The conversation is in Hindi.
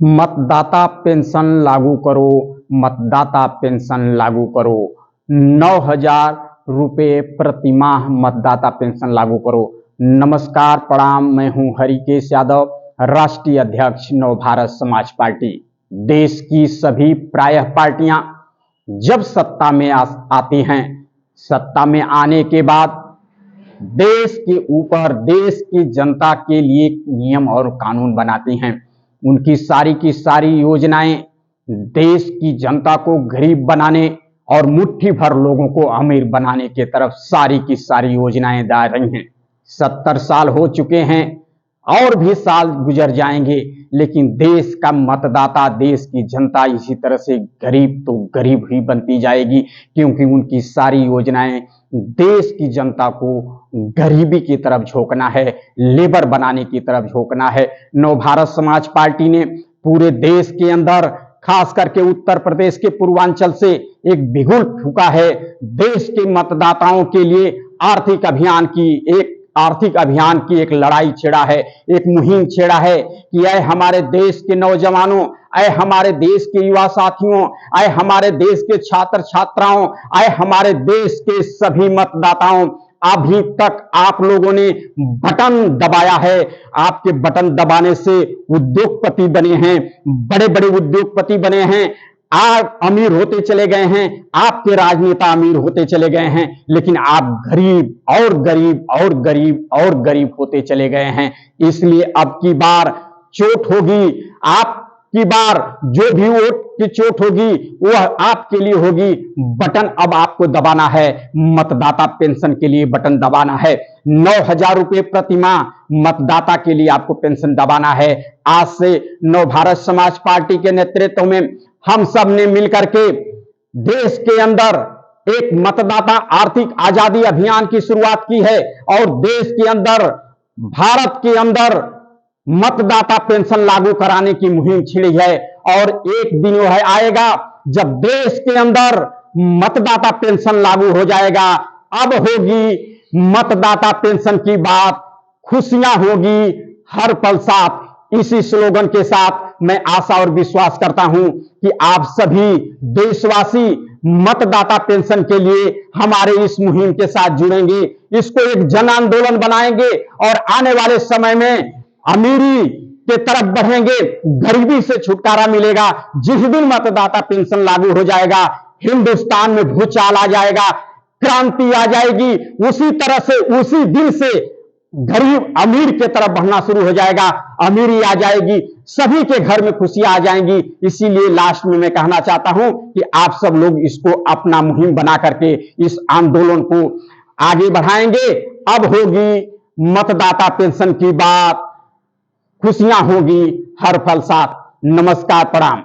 मतदाता पेंशन लागू करो, मतदाता पेंशन लागू करो। 9,000 रुपये प्रतिमाह मतदाता पेंशन लागू करो। नमस्कार, प्रणाम। मैं हूं हरिकेश यादव, राष्ट्रीय अध्यक्ष नव भारत समाज पार्टी। देश की सभी प्रायः पार्टियां जब सत्ता में आती हैं, सत्ता में आने के बाद देश के ऊपर देश की जनता के लिए नियम और कानून बनाती हैं। उनकी सारी की सारी योजनाएं देश की जनता को गरीब बनाने और मुट्ठी भर लोगों को अमीर बनाने की तरफ सारी की सारी योजनाएं दा रही हैं। 70 साल हो चुके हैं और भी साल गुजर जाएंगे, लेकिन देश का मतदाता, देश की जनता इसी तरह से गरीब तो गरीब ही बनती जाएगी, क्योंकि उनकी सारी योजनाएं देश की जनता को गरीबी की तरफ झोंकना है, लेबर बनाने की तरफ झोंकना है। नव भारत समाज पार्टी ने पूरे देश के अंदर, खास करके उत्तर प्रदेश के पूर्वांचल से एक बिगुल फूंका है। देश के मतदाताओं के लिए आर्थिक अभियान की एक लड़ाई छेड़ा है, एक मुहिम छेड़ा है कि ऐ हमारे देश के नौजवानों, ऐ हमारे देश के युवा साथियों, ऐ हमारे देश के छात्र छात्राओं, ऐ हमारे देश के सभी मतदाताओं, अभी तक आप लोगों ने बटन दबाया है। आपके बटन दबाने से उद्योगपति बने हैं, बड़े बड़े उद्योगपति बने हैं, आप अमीर होते चले गए हैं, आपके राजनेता अमीर होते चले गए हैं, लेकिन आप गरीब और गरीब और गरीब और गरीब होते चले गए हैं। इसलिए अब की बार चोट होगी, आपकी बार जो भी वोट की चोट होगी वह आपके लिए होगी। बटन अब आपको दबाना है, मतदाता पेंशन के लिए बटन दबाना है। 9,000 रुपये प्रतिमाह मतदाता के लिए आपको पेंशन दबाना है। आज से नव भारत समाज पार्टी के नेतृत्व में हम सब ने मिलकर के देश के अंदर एक मतदाता आर्थिक आजादी अभियान की शुरुआत की है और देश के अंदर, भारत के अंदर मतदाता पेंशन लागू कराने की मुहिम छिड़ी है। और एक दिन वह आएगा जब देश के अंदर मतदाता पेंशन लागू हो जाएगा। अब होगी मतदाता पेंशन की बात, खुशियां होगी हर पल साथ। इसी स्लोगन के साथ मैं आशा और विश्वास करता हूं कि आप सभी देशवासी मतदाता पेंशन के लिए हमारे इस मुहिम के साथ जुड़ेंगे, इसको एक जन आंदोलन बनाएंगे और आने वाले समय में अमीरी के तरफ बढ़ेंगे, गरीबी से छुटकारा मिलेगा। जिस दिन मतदाता पेंशन लागू हो जाएगा, हिंदुस्तान में भूचाल आ जाएगा, क्रांति आ जाएगी। उसी तरह से, उसी दिन से गरीब अमीर के तरफ बढ़ना शुरू हो जाएगा, अमीरी आ जाएगी, सभी के घर में खुशियां आ जाएंगी। इसीलिए लास्ट में मैं कहना चाहता हूं कि आप सब लोग इसको अपना मुहिम बना करके इस आंदोलन को आगे बढ़ाएंगे। अब होगी मतदाता पेंशन की बात, खुशियां होगी हर पल साथ। नमस्कार, प्रणाम।